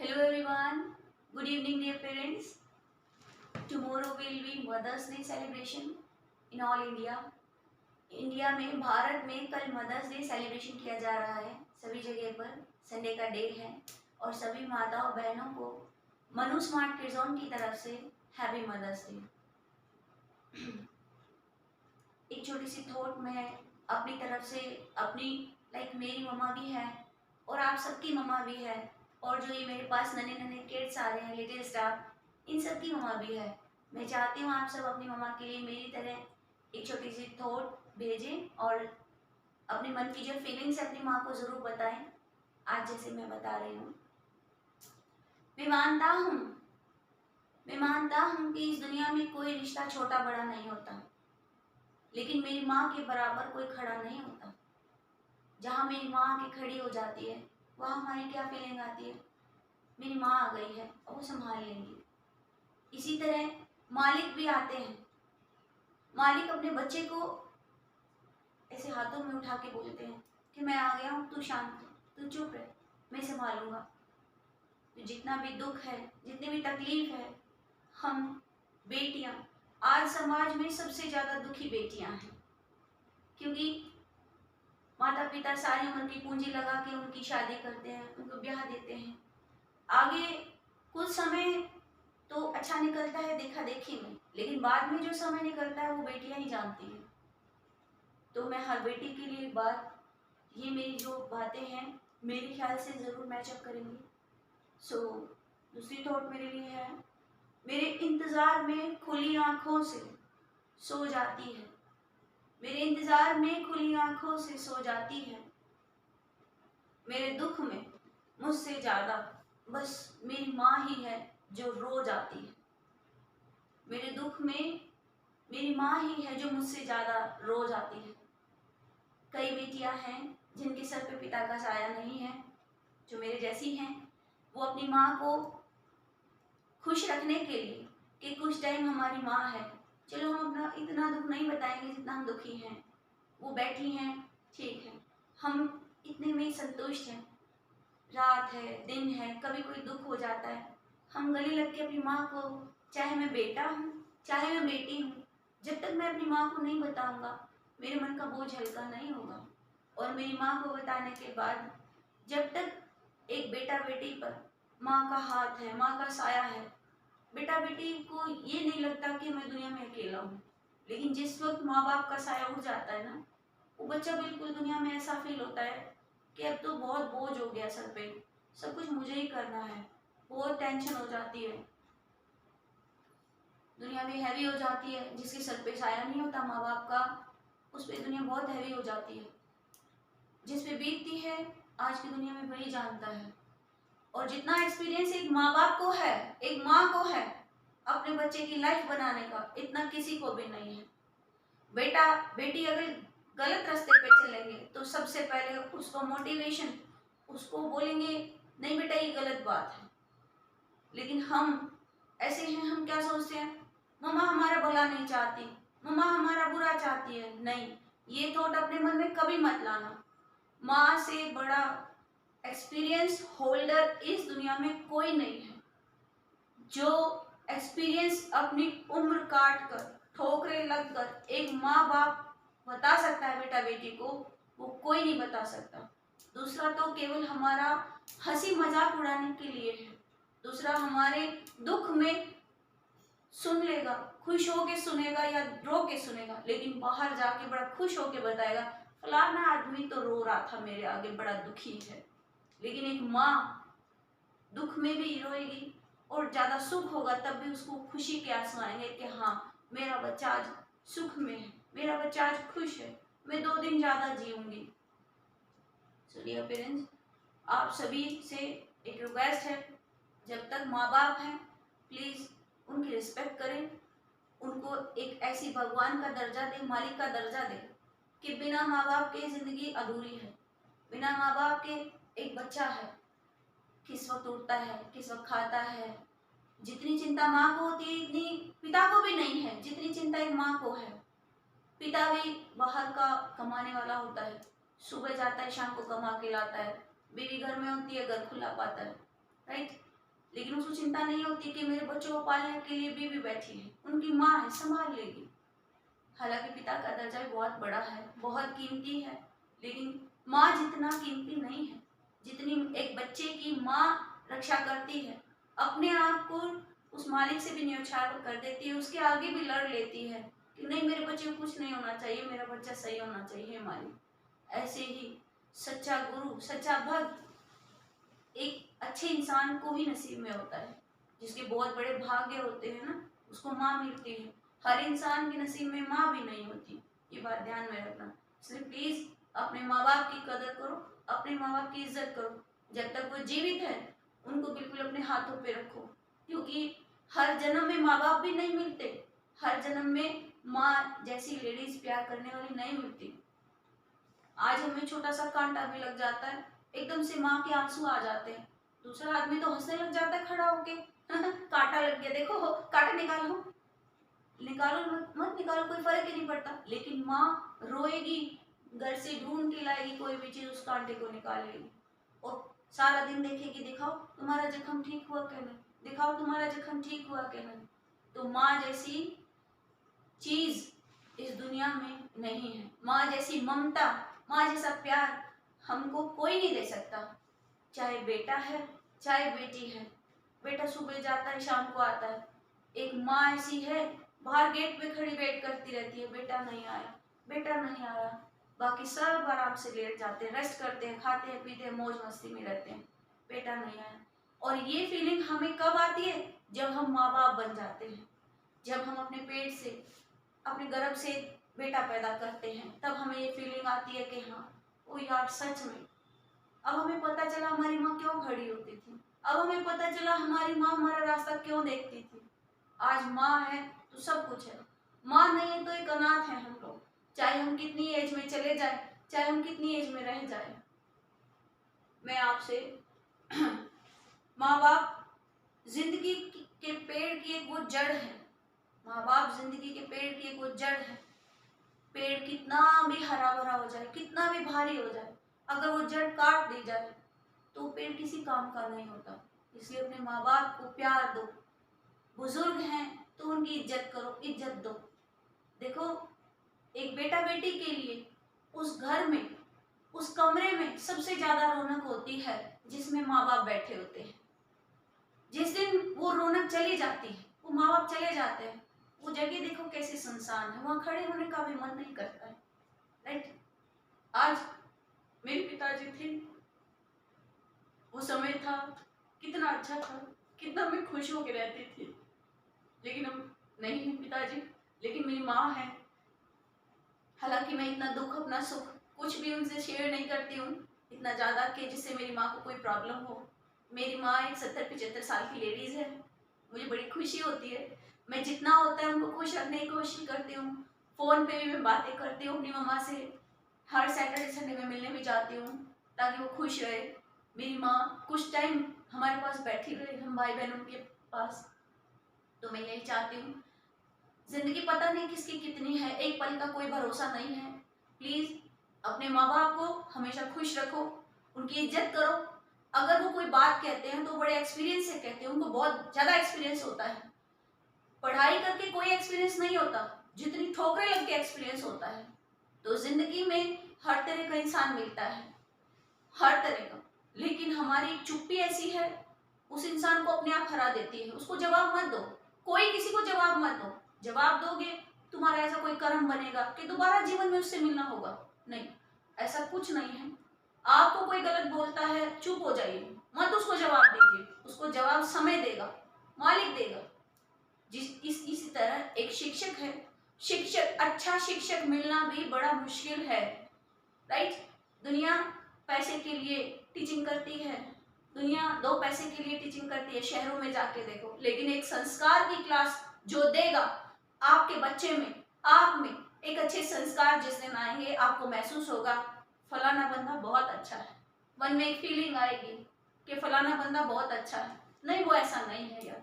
Hello everyone. Good evening dear parents. Tomorrow will be Mother's Day celebration in all India. India में भारत में कल mother's day celebration किया जा रहा है सभी जगह पर। संडे का डे है और सभी माताओं बहनों को मनु स्मार्ट किड्स की तरफ से हैप्पी मदर्स डे। एक छोटी सी थॉट मैं अपनी तरफ से अपनी मेरी मम्मा भी है और आप सबकी मम्मा भी है और जो ये मेरे पास नन्हे नन्हे किड्स आ रहे हैं लिटिल स्टार, इन सब की मम्मा भी है। मैं चाहती हूँ आप सब अपनी मम्मा के लिए मेरी तरह एक छोटी सी थॉट भेजें और अपने मन की जो फीलिंग्स है अपनी माँ को ज़रूर बताएं, आज जैसे मैं बता रही हूँ। मैं मानता हूँ कि इस दुनिया में कोई रिश्ता छोटा बड़ा नहीं होता, लेकिन मेरी माँ के बराबर कोई खड़ा नहीं होता। जहाँ मेरी माँ आके खड़ी हो जाती है वहाँ हमारी क्या फीलिंग आती है, मेरी माँ आ गई है और वो संभाल लेंगी। इसी तरह मालिक भी आते हैं। मालिक अपने बच्चे को ऐसे हाथों में उठा के बोलते हैं कि मैं आ गया हूँ, तू शांत हो, तू चुप रह, मैं संभालूंगा। तो जितना भी दुख है, जितनी भी तकलीफ है, हम बेटियाँ, आज समाज में सबसे ज़्यादा दुखी बेटियाँ हैं, क्योंकि माता पिता सारी उम्र की पूंजी लगा के उनकी शादी करते हैं, उनको ब्याह देते हैं। आगे कुछ समय तो अच्छा निकलता है देखा देखी में, लेकिन बाद में जो समय निकलता है वो बेटियां ही जानती हैं। तो मैं हर बेटी के लिए बात, ये मेरी जो बातें हैं मेरे ख्याल से ज़रूर मैचअप करेंगी। सो दूसरी थॉट मेरे लिए है, मेरे इंतज़ार में खुली आँखों से सो जाती है, मेरे इंतज़ार में खुली आँखों से सो जाती है। मेरे दुख में मुझसे ज़्यादा बस मेरी माँ ही है जो रो जाती है। मेरे दुख में मेरी माँ ही है जो मुझसे ज़्यादा रो जाती है। कई बेटियां हैं जिनके सर पे पिता का साया नहीं है, जो मेरे जैसी हैं, वो अपनी माँ को खुश रखने के लिए कि कुछ टाइम हमारी माँ है, चलो हम अपना इतना दुख नहीं बताएंगे जितना हम दुखी हैं, वो बैठी हैं, ठीक है, हम इतने में संतुष्ट हैं। रात है, दिन है, कभी कोई दुख हो जाता है, हम गले लग के अपनी माँ को, चाहे मैं बेटा हूँ चाहे मैं बेटी हूँ, जब तक मैं अपनी माँ को नहीं बताऊँगा मेरे मन का बोझ हल्का नहीं होगा। और मेरी माँ को बताने के बाद जब तक एक बेटा बेटी पर माँ का हाथ है, माँ का साया है, बेटा बेटी को ये नहीं लगता कि मैं दुनिया में अकेला हूँ। लेकिन जिस वक्त माँ बाप का साया उड़ जाता है ना, वो बच्चा बिल्कुल दुनिया में ऐसा फील होता है कि अब तो बहुत बोझ हो गया सर पे, सब कुछ मुझे ही करना है, बहुत टेंशन हो जाती है, दुनिया भी हैवी हो जाती है। जिसके सर पे साया नहीं होता माँ बाप का, उस पर दुनिया बहुत हैवी हो जाती है। जिस पे बीतती है आज की दुनिया में वही जानता है। और जितना एक्सपीरियंस एक माँ बाप को है, एक माँ को है अपने बच्चे की लाइफ बनाने का, इतना किसी को भी नहीं है। बेटा बेटी अगर गलत रास्ते पे चलेंगे तो सबसे पहले उसको मोटिवेशन, उसको बोलेंगे नहीं बेटा ये गलत बात है। लेकिन हम ऐसे हैं, हम क्या सोचते हैं, मम्मा हमारा भला नहीं चाहती, मम्मा हमारा बुरा चाहती है। नहीं, ये थॉट अपने मन में कभी मत लाना। माँ से बड़ा एक्सपीरियंस होल्डर इस दुनिया में कोई नहीं है। जो एक्सपीरियंस अपनी उम्र काट कर, ठोकरें लग कर एक माँ बाप बता सकता है बेटा बेटी को, वो कोई नहीं बता सकता। दूसरा तो केवल हमारा हंसी मजाक उड़ाने के लिए है, दूसरा हमारे दुख में सुन लेगा, खुश होके सुनेगा या रो के सुनेगा, लेकिन बाहर जाके बड़ा खुश होके बताएगा फलाना आदमी तो रो रहा था मेरे आगे, बड़ा दुखी है। लेकिन एक माँ दुख में भी रोएगी और ज़्यादा सुख होगा तब भी उसको खुशी के आंसू आएंगे कि हाँ मेरा बच्चा आज सुख में है, मेरा बच्चा आज खुश है, मैं 2 दिन ज़्यादा जीऊँगी। सो डियर पेरेंट्स, आप सभी से एक रिक्वेस्ट है, जब तक माँ बाप हैं प्लीज़ उनकी रिस्पेक्ट करें, उनको एक ऐसी भगवान का दर्जा दें, मालिक का दर्जा दें कि बिना माँ बाप के ज़िंदगी अधूरी है। बिना माँ बाप के एक बच्चा है, किस वक्त उठता है, किस वक्त खाता है, जितनी चिंता माँ को होती है इतनी पिता को भी नहीं है जितनी चिंता एक माँ को है। पिता भी बाहर का कमाने वाला होता है, सुबह जाता है शाम को कमा के लाता है, बीवी घर में होती है घर खुला पाता है, राइट। लेकिन उसको चिंता नहीं होती कि मेरे बच्चों को पालने के लिए बीवी बैठी है, उनकी माँ है, संभाल लेगी। हालांकि पिता का दर्जा भी बहुत बड़ा है, बहुत कीमती है, लेकिन माँ जितना कीमती नहीं है जितनी एक बच्चे की माँ रक्षा करती है, अपने आप को उस मालिक से भी न्यौछावर कर देती है, उसके आगे भी लड़ लेती है कि नहीं, मेरे बच्चे को कुछ नहीं होना चाहिए, मेरा बच्चा सही होना चाहिए मालिक। ऐसे ही सच्चा गुरु, सच्चा भक्त एक अच्छे इंसान को ही नसीब में होता है, जिसके बहुत बड़े भाग्य होते हैं ना, उसको माँ मिलती है। हर इंसान के नसीब में माँ भी नहीं होती, ये बात ध्यान में रखना। इसलिए प्लीज अपने माँ बाप की कदर करो, अपने माँ बाप की इज्जत करो। जब तक वो जीवित है उनको बिल्कुल अपने हाथों पे रखो, क्योंकि हर जन्म में माँ बाप भी नहीं मिलते, हर जन्म में माँ जैसी लेडीज प्यार करने वाली नहीं मिलती। आज हमें छोटा सा कांटा भी लग जाता है, एकदम से माँ के आंसू आ जाते हैं, दूसरा आदमी तो हंसने लग जाता है खड़ा होके कांटा लग गया, देखो कांटा निकालो, निकालो मत निकालो, कोई फर्क ही नहीं पड़ता। लेकिन माँ रोएगी, घर से ढूंढ के लाएगी कोई भी चीज, उस कांटे को निकालेगी और सारा दिन देखेगी, दिखाओ तुम्हारा जख्म ठीक हुआ क्या नहीं, दिखाओ तुम्हारा जख्म ठीक हुआ क्या नहीं। तो माँ जैसी चीज इस दुनिया में नहीं है, माँ जैसी ममता, माँ जैसा प्यार हमको कोई नहीं दे सकता। चाहे बेटा है चाहे बेटी है, बेटा सुबह जाता है शाम को आता है, एक माँ ऐसी है बाहर गेट पे खड़ी वेट करती रहती है, बेटा नहीं आया, बेटा नहीं आया, बाकी सब आराम से लेट जाते हैं, रेस्ट करते हैं, खाते हैं, पीते हैं, मौज मस्ती में रहते हैं, बेटा नहीं आया। और ये फीलिंग हमें कब आती है? जब हम माँ बाप बन जाते हैं, जब हम अपने पेट से, अपने गर्भ से बेटा पैदा करते हैं, तब हमें ये फीलिंग आती है कि हाँ ओ यार सच में अब हमें पता चला हमारी माँ क्यों खड़ी होती थी, अब हमें पता चला हमारी माँ हमारा रास्ता क्यों देखती थी। आज माँ है तो सब कुछ है, माँ नहीं है तो एक अनाथ है हम लोग, चाहे हम कितनी एज में चले जाए, चाहे हम कितनी एज में रह जाए। मैं आपसे माँ बाप जिंदगी के पेड़ की एक वो जड़ है, माँ बाप जिंदगी के पेड़ की एक वो जड़ है। पेड़ कितना भी हरा भरा हो जाए, कितना भी भारी हो जाए, अगर वो जड़ काट दी जाए तो पेड़ किसी काम का नहीं होता। इसलिए अपने माँ बाप को प्यार दो, बुजुर्ग हैं तो उनकी इज्जत करो, इज्जत दो। देखो एक बेटा बेटी के लिए उस घर में, उस कमरे में सबसे ज्यादा रौनक होती है जिसमें माँ बाप बैठे होते हैं। जिस दिन वो रौनक चली जाती है, वो माँ बाप चले जाते हैं, वो जगह देखो कैसी सुनसान है, वहां खड़े होने का भी मन नहीं करता है, राइट। आज मेरे पिताजी थे, वो समय था कितना अच्छा था, कितना मैं खुश होकर रहती थी, लेकिन अब नहीं है पिताजी, लेकिन मेरी माँ है। हालांकि मैं इतना दुख अपना सुख कुछ भी उनसे शेयर नहीं करती हूँ, इतना ज़्यादा कि जिससे मेरी माँ को कोई प्रॉब्लम हो। मेरी माँ एक 70-75 साल की लेडीज़ है, मुझे बड़ी खुशी होती है, मैं जितना होता है उनको खुश रखने की कोशिश करती हूँ। फ़ोन पे भी मैं बातें करती हूँ अपनी मम्मा से, हर सैटरडे संडे में मिलने भी जाती हूँ ताकि वो खुश रहे। मेरी माँ कुछ टाइम हमारे पास बैठी रहे, हम भाई बहनों के पास, तो मैं यही चाहती हूँ। जिंदगी पता नहीं किसकी कितनी है, एक पल का कोई भरोसा नहीं है। प्लीज अपने माँ बाप को हमेशा खुश रखो, उनकी इज्जत करो। अगर वो कोई बात कहते हैं तो बड़े एक्सपीरियंस से कहते हैं, उनको बहुत ज्यादा एक्सपीरियंस होता है। पढ़ाई करके कोई एक्सपीरियंस नहीं होता जितनी ठोकरें लग के एक्सपीरियंस होता है। तो जिंदगी में हर तरह का इंसान मिलता है, हर तरह का, लेकिन हमारी चुप्पी ऐसी है उस इंसान को अपने आप हरा देती है। उसको जवाब मत दो, कोई किसी को जवाब मत दो। जवाब दोगे तुम्हारा ऐसा कोई कर्म बनेगा कि दोबारा जीवन में उससे मिलना होगा, नहीं, ऐसा कुछ नहीं है। आपको कोई गलत बोलता है, चुप हो जाइए, मत उसको जवाब दीजिए, उसको जवाब समय देगा, मालिक देगा। इसी तरह एक शिक्षक है, शिक्षक, अच्छा शिक्षक मिलना भी बड़ा मुश्किल है, राइट। दुनिया पैसे के लिए टीचिंग करती है, दुनिया 2 पैसे के लिए टीचिंग करती है, शहरों में जाके देखो, लेकिन एक संस्कार की क्लास जो देगा आपके बच्चे में, आप में एक अच्छे संस्कार जिस दिन आएंगे, आपको महसूस होगा फलाना बंदा बहुत अच्छा है, मन में एक फीलिंग आएगी कि फलाना बंदा बहुत अच्छा है। नहीं, वो ऐसा नहीं है यार,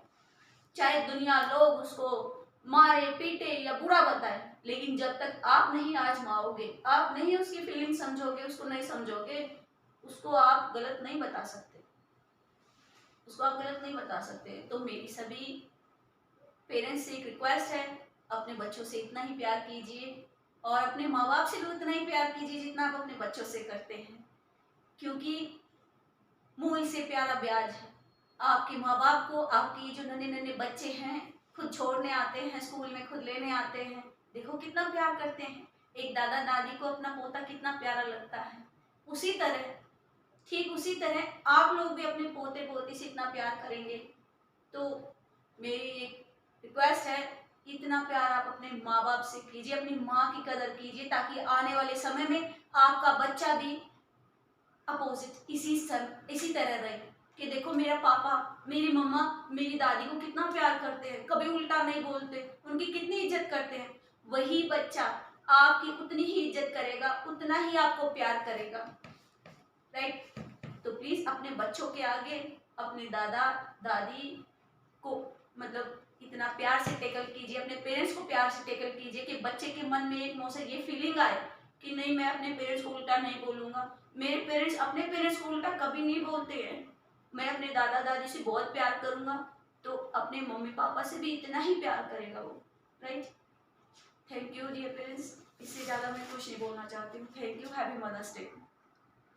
चाहे दुनिया लोग उसको मारे पीटे या बुरा बताए, लेकिन जब तक आप नहीं आजमाओगे, आप नहीं उसकी फीलिंग समझोगे, उसको नहीं समझोगे, उसको आप गलत नहीं बता सकते। उसको आप गलत नहीं बता सकते। तो मेरी सभी पेरेंट्स से एक रिक्वेस्ट है, अपने बच्चों से इतना ही प्यार कीजिए और अपने माँ बाप से भी उतना ही प्यार कीजिए जितना आप अपने बच्चों से करते हैं, क्योंकि मूल से प्यारा ब्याज है। आपके माँ बाप को आपके जो नन्हे नन्हे बच्चे हैं खुद छोड़ने आते हैं, स्कूल में खुद लेने आते हैं, देखो कितना प्यार करते हैं। एक दादा दादी को अपना पोता कितना प्यारा लगता है, उसी तरह ठीक उसी तरह आप लोग भी अपने पोते पोती से इतना प्यार करेंगे। तो मेरी एक रिक्वेस्ट है, इतना प्यार आप अपने माँ बाप से कीजिए, अपनी माँ की कदर कीजिए, ताकि आने वाले समय में आपका बच्चा भी अपोजिट इसी तरह रहे कि देखो मेरा पापा मेरी मम्मा मेरी दादी को कितना प्यार करते हैं, कभी उल्टा नहीं बोलते, उनकी कितनी इज्जत करते हैं। वही बच्चा आपकी उतनी ही इज्जत करेगा, उतना ही आपको प्यार करेगा, राइट। तो प्लीज अपने बच्चों के आगे अपने दादा दादी को मतलब इतना प्यार से टेकल कीजिए, अपने पेरेंट्स को प्यार से टेकल कीजिए कि बच्चे के मन में एक मौसम ये फीलिंग आए कि नहीं मैं अपने पेरेंट्स को उल्टा नहीं बोलूँगा। मेरे पेरेंट्स अपने पेरेंट्स को उल्टा कभी नहीं बोलते हैं, मैं अपने दादा दादी से बहुत प्यार करूँगा तो अपने मम्मी पापा से भी इतना ही प्यार करेगा वो, right. Thank you dear parents, इससे ज़्यादा मैं कुछ नहीं बोलना चाहती हूँ। Thank you, happy Mother's day.